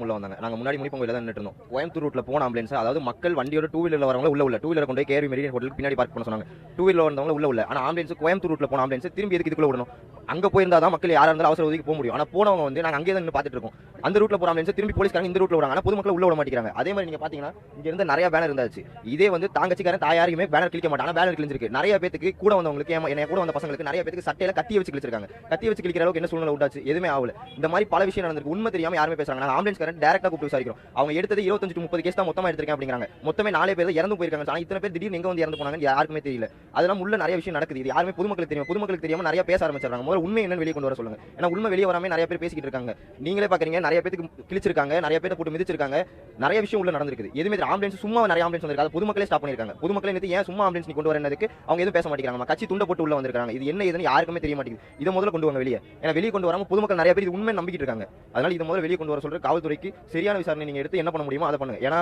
உள்ள வந்தாங்க. நாங்க முன்னாடி முனிப்பங்கோயில தான் நின்னுட்டு இருந்தோம். கோயம்புத்தூர் ரூட்ல போன ஆம்புலன்ஸ், அதாவது மக்கள் வண்டியோட டூ வீலர்ல வரவங்க உள்ள டூ வீலர் கொண்டு போய் கேஆர்வி மெரிடியன் ஹோட்டலுக்கு பின்னாடி பார்க் பண்ண சொன்னாங்க. டூ வீலர் வந்தவங்க உள்ள. ஆனா ஆம்புலன்ஸ் கோயம்புத்தூர் ரூட்ல போன ஆம்புலன்ஸ் திரும்பி எதுக்கு இதுக்குள்ள விடணும்? அங்க போயிருந்தா தான் மக்கள் யாரா இருந்தாலும் அவசர உதவிக்கு போக முடியும். ஆனா போனவங்க வந்து நாங்க அங்கேயே தான் நின்னு பார்த்துட்டு இருக்கோம். அந்த ரூட்ல போற ஆம்புலன்ஸ் திரும்பி போலீஸ்காரங்க இந்த ரூட்ல விடுறாங்க. ஆனா பொதுமக்கள் உள்ள விட மாட்டேங்கிறாங்க. அதே மாதிரி நீங்க பாத்தீங்கன்னா இங்க இருந்து நிறைய பேனர் இருந்தாச்சு. இதே வந்து தாங்கச்சிக்காரன் தாயாரையுமே பேனர் கிளிக்க மாட்டாங்க. பேனர் கிழிஞ்சிருக்கு. நிறைய பேருக்கு கூட வந்தவங்களுக்கு என்ன கூட வந்த பசங்களுக்கு நிறைய பேருக்கு சட்டையில கத்தி வச்சு கிழிச்சிருக்காங்க. கத்தி வச்சு கிழிக்கிற அளவுக்கு என்ன சூழ்நிலை உண்டாச்சு? எதுவுமே ஆகல. இந்த மாதிரி பல விஷயம் நடந்திருக்கு. உண்மை தெரியாம யாருமே பேசுறாங்க. நாங்க ஆம்புலன்ஸ்காரன் டைரக்டா கூப்பிட்டு விசாரிக்கிறோம். அவங்க எடுத்தது 25 to 30 கேஸ் தான் மொத்தமா எடுத்திருக்கேன் அப்படிங்கிறாங்க. மொத்தமே 4 பேர் இறந்து போயிருக்காங்க. ஆனா இத்தனை பேர் திடீர்னு எங்க வந்து இறந்து போனாங்கன்னு யாருக்குமே தெரியல. அதெல்லாம் உள்ள நிறைய விஷயம் நடக்குது. இது யாருமே பொதுமக்களுக்கு தெரியும். பொதுமக்களுக்கு தெரியாம நிறைய பேச ஆரம்பிச்சாங்க. முதல்ல உண்மை என்னன்னு வெளியே கொண்டு வர சொல்லுங்க. ஏன்னா உண்மை வெளியே வராம நிறைய பேர் பேசிக்கிட்டு இருக்காங்க. நீங்களே பாக்குறீங்க, நிறைய பேருக்கு கிழிச்சிருக்காங்க, நிறைய பேரை போட்டு மிதிச்சிருக்காங்க. நிறைய விஷயம் உள்ள நடந்திருக்கு. எதுவுமே ஆம்புலன்ஸ் சும்மா நிறைய ஆம்புலன்ஸ் வந்திருக்கு. பொதுமக்களே ஸ்டாப் பண்ணிருக்காங்க. பொதுமக்களே நேத்து ஏன் சும்மா ஆம்புலன்ஸ் நீ கொண்டு வரேன்னதுக்கு அவங்க எதுவும் பேச மாட்டேங்கிறாங்க. கட்சி துண்ட போட்டு உள்ள வந்திருக்காங்க. இது என்ன ஏதுன்னு யாருக்குமே தெரிய மாட்டேங்குது. இதை முதல்ல கொண்டு வாங்க வெளியே. ஏன்னா வெளியே கொண்டு வராம பொதுமக்கள் நிறைய பேர் இது உண்மை நம்பிக்கிட்டு இருக்காங்க. அதனால இதை முதல்ல வெளியே கொண்டு வர சொல்ற காவல்துறைக்கு சரியான விசாரணை நீங்க எடுத்து என்ன பண்ண முடியுமோ அதை பண்ணுங்க. ஏன்னா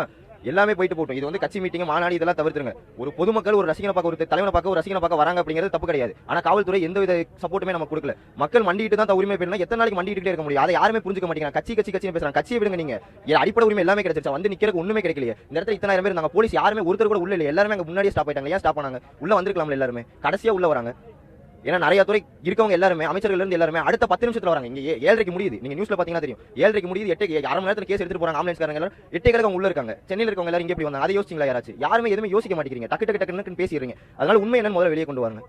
எல்லாமே போயிட்டு போட்டும். இது வந்து கட்சி மீட்டிங் மாநாடு இதெல்லாம் தவிர்த்துருங்க. ஒரு பொதுமக்கள் ஒரு ரசிகனை பார்க்க, ஒரு தலைவனை பார்க்க, ஒரு ரசிகனை பார்க்க வராங்க அப்படிங்கிறது தப்பு கிடையாது. ஆனா காவல்துறை எந்த வித சப்போர்ட்டுமே நமக்கு கொடுக்கல. மக்கள் மண்டிட்டு தான் உரிமை பெறணும். எத்தனை நாளைக்கு மண்டிட்டு இருக்க முடியும்? அதை யாருமே புரிஞ்சுக்க மாட்டேங்கிறாங்க. கட்சி பேசுறாங்க. கட்சியை விடுங்க. நீங்க அடிப்படை உரிமை எல்லாமே கிடைச்சிருச்சா? வந்து நிக்கிறதுக்கு ஒண்ணுமே கிடைக்கலையே. இந்த இடத்துல இத்தனை பேர் இருந்தாங்க. போலீஸ் யாருமே ஒருத்தர் கூட உள்ள இல்ல. எல்லாருமே அங்க முன்னாடியே ஸ்டாப் ஆயிட்டாங்க. ஏன் ஸ்டாப் பண்ணாங்க? உள்ள வந்திருக்கலாம்ல எல்லாருமே. கடைசியா உள்ள வராங்க. ஏன்னா நிறைய துறை இருக்கவங்க எல்லாருமே, அமைச்சர்கள் இருந்து எல்லாருமே அடுத்த 10 நிமிஷத்துல வராங்க. இங்க 7:30 முடியுது. நீங்க நியூஸ்ல பாத்தீங்கன்னா தெரியும். 7:30 முடியுது. 8 அரை மணி நேரத்துல கேஸ் எடுத்துட்டு போறாங்க. ஆம்புலன்ஸ்காரங்க எல்லாரும் 8 அவங்க உள்ள இருக்காங்க. சென்னையில இருக்கவங்க எல்லாரும் இங்க எப்படி வந்தாங்க? அதை யோசிச்சீங்களா யாராச்சும்? யாருமே எதுவுமே யோசிக்க மாட்டேங்கிறீங்க. டக்கு பேசிடுறீங்க. அதனால உண்மை என்னன்னு முதல்ல வெளியே கொண்டு வாங்க.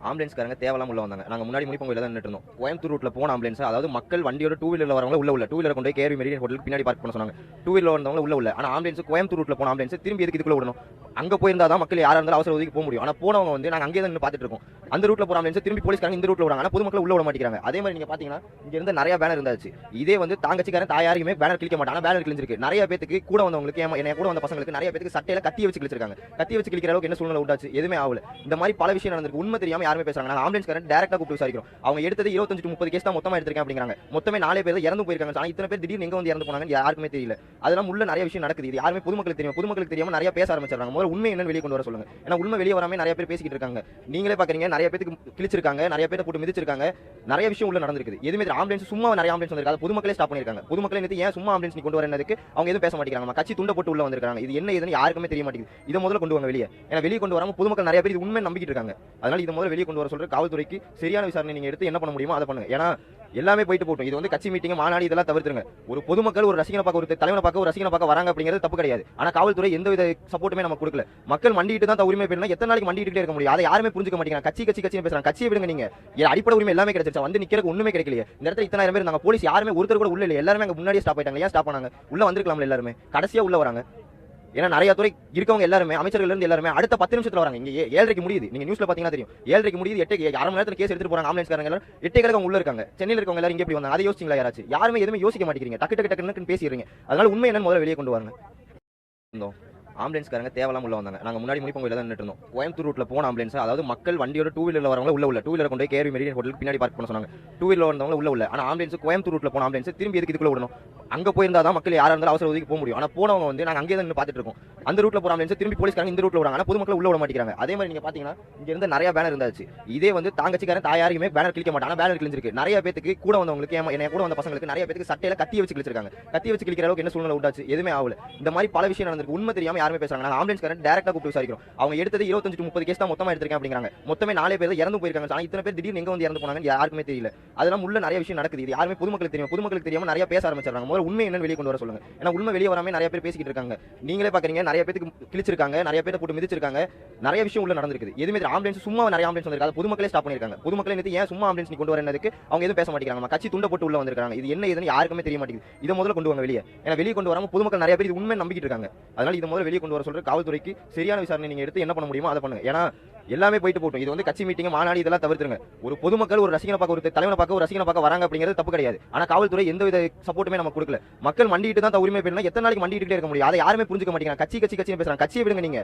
ஆம்புலன்ஸ்காரங்க தேவலாம் உள்ள வந்தாங்க. நாங்க முன்னாடி முனிப்பங்கோயில தான் நின்னுட்டு இருந்தோம். கோயம்புத்தூர் ரூட்ல போன ஆம்புலன்ஸ், அதாவது மக்கள் வண்டியோட டூ வீலர்ல வரவங்க உள்ள டூ வீலர் கொண்டு போய் கேஆர்வி மெரிடியன் ஹோட்டலுக்கு பின்னாடி பார்க் பண்ண சொன்னாங்க. டூ வீலர் வந்தவங்க உள்ள. ஆனா ஆம்புலன்ஸ் கோயம்புத்தூர் ரூட்ல போன ஆம்புலன்ஸ் திரும்பி எதுக்கு இதுக்குள்ள விடணும்? அங்க போயிருந்தா தான் மக்கள் யாரா இருந்தாலும் அவசர உதவிக்கு போக முடியும். ஆனா போனவங்க வந்து நாங்க அங்கேயே தான் நின்னு பார்த்துட்டு இருக்கோம். அந்த ரூட்ல போற ஆம்புலன்ஸ் திரும்பி போலீஸ்காரங்க இந்த ரூட்ல விடுறாங்க. ஆனா பொதுமக்கள் உள்ள விட மாட்டேங்கிறாங்க. அதே மாதிரி நீங்க பாத்தீங்கன்னா இங்க இருந்து நிறைய பேனர் இருந்தாச்சு. இதே வந்து தாங்கச்சிக்காரன் தாயாரையுமே பேனர் கிளிக்க மாட்டாங்க. பேனர் கிழிஞ்சிருக்கு. நிறைய பேருக்கு கூட வந்தவங்களுக்கு என்ன கூட வந்த பசங்களுக்கு நிறைய பேருக்கு சட்டையில கத்தி வச்சு கிழிச்சிருக்காங்க. கத்தி வச்சு கிழிக்கிற அளவுக்கு என்ன சூழ்நிலை உண்டாச்சு? எதுவுமே ஆகல. இந்த மாதிரி பல விஷயம் நடந்திருக்கு. உண்மை தெரியாம யாருமே பேசுறாங்க. நாங்க ஆம்புலன்ஸ் டைரக்டா கூப்பிட்டு விசாரிக்கிறோம். அவங்க எடுத்தது 25 to 30 கேஸ் தான் மொத்தமா எடுத்திருக்கேன் அப்படிங்கிறாங்க. மொத்தமே 4 பேர் இறந்து போயிருக்காங்க. ஆனா இத்தனை பேர் திடீர்னு எங்க வந்து இறந்து போனாங்கன்னு யாருக்குமே தெரியல. அதெல்லாம் உள்ள நிறைய விஷயம் நடக்குது. இது யாருமே பொதுமக்களுக்கு தெரியும். பொதுமக்களுக்கு தெரியாம நிறைய பேச ஆரம்பிச்சாங்க. முதல்ல உண்மை என்னன்னு வெளியே கொண்டு வர சொல்லுங்க. ஏன்னா உண்மை வெளியே வராம நிறைய பேர் பேசிக்கிட்டு இருக்காங்க. நீங்களே பாக்குறீங்க, நிறைய பேருக்கு கிழிச்சிருக்காங்க, நிறைய பேரை போட்டு மிதிச்சிருக்காங்க. நிறைய விஷயம் உள்ள நடந்திருக்கு. எதுவுமே ஆம்புலன்ஸ் சும்மா நிறைய ஆம்புலன்ஸ் வந்திருக்கு. பொதுமக்களே ஸ்டாப் பண்ணிருக்காங்க. பொதுமக்களே நேத்து ஏன் சும்மா ஆம்புலன்ஸ் நீ கொண்டு வரேன்னதுக்கு அவங்க எதுவும் பேச மாட்டேங்கிறாங்க. கட்சி துண்ட போட்டு உள்ள வந்திருக்காங்க. இது என்ன ஏதுன்னு யாருக்குமே தெரிய மாட்டேங்குது. இதை முதல்ல கொண்டு வாங்க வெளியே. ஏன்னா வெளியே கொண்டு வராம பொதுமக்கள் நிறைய பேர் இது உண்மை நம்பிக்கிட்டு இருக்காங்க. அதனால இதை முதல்ல வெளியே கொண்டு வர சொல்ற காவல்துறைக்கு சரியான விசாரணை நீங்க எடுத்து என்ன பண்ண முடியுமோ அதை பண்ணுங்க. ஏன்னா எல்லாமே போயிட்டு போட்டும். இது வந்து கட்சி மீட்டிங் மாநாடு இதெல்லாம் தவிர்த்துருங்க. ஒரு பொதுமக்கள் ஒரு ரசிகனை பார்க்க, ஒரு தலைவனை பார்க்க, ஒரு ரசிகனை பார்க்க வராங்க அப்படிங்கிறது தப்பு கிடையாது. ஆனா காவல்துறை எந்த வித சப்போர்ட்டுமே நமக்கு கொடுக்கல. மக்கள் மண்டிட்டு தான் உரிமை பெறணும். எத்தனை நாளைக்கு மண்டிட்டு இருக்க முடியும்? அதை யாருமே புரிஞ்சுக்க மாட்டேங்கிறாங்க. கட்சி பேசுறாங்க. கட்சியை விடுங்க. நீங்க அடிப்படை உரிமை எல்லாமே கிடைச்சிருச்சா? வந்து நிக்கிறதுக்கு ஒண்ணுமே கிடைக்கலையே. இந்த இடத்துல இத்தனை பேர் இருந்தாங்க. போலீஸ் யாருமே ஒருத்தர் கூட உள்ள இல்ல. எல்லாருமே அங்க முன்னாடியே ஸ்டாப் ஆயிட்டாங்க. ஏன் ஸ்டாப் பண்ணாங்க? உள்ள வந்திருக்கலாம்ல எல்லாருமே. கடைசியா உள்ள வராங்க. ஏன்னா நிறைய துறை இருக்கவங்க எல்லாருமே, அமைச்சர்கள் இருந்து எல்லாருமே அடுத்த 10 நிமிஷத்துல வராங்க. இங்க 7:30 முடியுது. நீங்க நியூஸ்ல பாத்தீங்கன்னா தெரியும். 7:30 முடியுது. 8 அரை மணி நேரத்துல கேஸ் எடுத்துட்டு போறாங்க. ஆம்புலன்ஸ்காரங்க எல்லாரும் 8 அவங்க உள்ள இருக்காங்க. சென்னையில இருக்கவங்க எல்லாரும் இங்க எப்படி வந்தாங்க? அதை யோசிச்சீங்களா யாராச்சும்? யாருமே எதுவுமே யோசிக்க மாட்டேங்கிறீங்க. டக்கு பேசிடுறீங்க. அதனால உண்மை என்னன்னு முதல்ல வெளியே கொண்டு வாங்க. ஆம்புலன்ஸ்காரங்க தேவலாம் உள்ள வந்தாங்க. நாங்க முன்னாடி முனிப்பங்கோயில தான் நின்னுட்டு இருந்தோம். கோயம்புத்தூர் ரூட்ல போன ஆம்புலன்ஸ், அதாவது மக்கள் வண்டியோட டூ வீலர்ல வரவங்க உள்ள டூ வீலர் கொண்டு போய் கேஆர்வி மெரிடியன் ஹோட்டலுக்கு பின்னாடி பார்க் பண்ண சொன்னாங்க. டூ வீலர் வந்தவங்க உள்ள. ஆனா ஆம்புலன்ஸ் கோயம்புத்தூர் ரூட்ல போன ஆம்புலன்ஸ் திரும்பி எதுக்கு இதுக்குள்ள விடணும்? அங்க போயிருந்தா தான் மக்கள் யாரா இருந்தாலும் அவசர உதவிக்கு போக முடியும். ஆனா போனவங்க வந்து நாங்க அங்கேயே தான் நின்னு பார்த்துட்டு இருக்கோம். அந்த ரூட்ல போற ஆம்புலன்ஸ் திரும்பி போலீஸ்காரங்க இந்த ரூட்ல விடுறாங்க. ஆனா பொதுமக்கள் உள்ள விட மாட்டேங்கிறாங்க. அதே மாதிரி நீங்க பாத்தீங்கன்னா இங்க இருந்து நிறைய பேனர் இருந்தாச்சு. இதே வந்து தாங்கச்சிக்காரன் தாயாரையுமே பேனர் கிழிக்க மாட்டாங்க. பேனர் கிழிஞ்சிருக்கு. நிறைய பேருக்கு கூட வந்தவங்களுக்கு என்ன கூட வந்த பசங்களுக்கு நிறைய பேருக்கு சட்டையில கத்தி வச்சு கிழிச்சிருக்காங்க. கத்தி வச்சு கிழிக்கிற அளவுக்கு என்ன சூழ்நிலை உண்டாச்சு? எதுவுமே ஆகல. இந்த மாதிரி பல விஷயம் நடந்திருக்கு. உண்மை தெரியாம யாருமே பேசுறாங்க. நாங்க ஆம்புலன்ஸ் டைரக்டா கூப்பிட்டு விசாரிக்கிறோம். அவங்க எடுத்தது 25 to 30 கேஸ் தான் மொத்தமா எடுத்திருக்கேன் அப்படிங்கிறாங்க. மொத்தமே 4 பேர் இறந்து போயிருக்காங்க. ஆனா இத்தனை பேர் திடீர்னு எங்க வந்து இறந்து போனாங்கன்னு யாருக்குமே தெரியல. அதெல்லாம் உள்ள நிறைய விஷயம் நடக்குது. இது யாருமே பொதுமக்களுக்கு தெரியும். பொதுமக்களுக்கு தெரியாம நிறைய பேச ஆரம்பிச்சாங்க. முதல்ல உண்மை என்னன்னு வெளியே கொண்டு வர சொல்லுங்க. ஏன்னா உண்மை வெளியே வராம நிறைய பேர் பேசிக்கிட்டு இருக்காங்க. நீங்களே பாக்குறீங்க, நிறைய பேருக்கு கிழிச்சிருக்காங்க, நிறைய பேரை போட்டு மிதிச்சிருக்காங்க. நிறைய விஷயம் உள்ள நடந்திருக்கு. எதுவுமே ஆம்புலன்ஸ் சும்மா நிறைய ஆம்புலன்ஸ் வந்திருக்கு. பொதுமக்களே ஸ்டாப் பண்ணிருக்காங்க. பொதுமக்களே நேத்து ஏன் சும்மா ஆம்புலன்ஸ் நீ கொண்டு வரேன்னதுக்கு அவங்க எதுவும் பேச மாட்டேங்கிறாங்க. கட்சி துண்ட போட்டு உள்ள வந்திருக்காங்க. இது என்ன ஏதுன்னு யாருக்குமே தெரிய மாட்டேங்குது. இதை முதல்ல கொண்டு வாங்க வெளியே. ஏன்னா வெளியே கொண்டு வராம பொதுமக்கள் நிறைய பேர் இது உண்மை நம்பிக்கிட்டு இருக்காங்க. அதனால இதை முதல்ல வெளியே கொண்டு வர சொல்ற காவல்துறைக்கு சரியான விசாரணை நீங்க எடுத்து என்ன பண்ண முடியுமோ அதை பண்ணுங்க. ஏன்னா எல்லாமே போயிட்டு போட்டும். இது வந்து கட்சி மீட்டிங் மாநாடு இதெல்லாம் தவிர்த்துருங்க. ஒரு பொதுமக்கள் ஒரு ரசிகனை பார்க்க, ஒரு தலைவனை பார்க்க, ஒரு ரசிகனை பார்க்க வராங்க அப்படிங்கிறது தப்பு கிடையாது. ஆனா காவல்துறை எந்த வித சப்போர்ட்டுமே நமக்கு கொடுக்கல. மக்கள் மண்டிட்டு தான் உரிமை பெறணும். எத்தனை நாளைக்கு மண்டிட்டு இருக்க முடியும்? அதை யாருமே புரிஞ்சுக்க மாட்டேங்கிறாங்க. கட்சி பேசுறாங்க. கட்சியை விடுங்க. நீங்க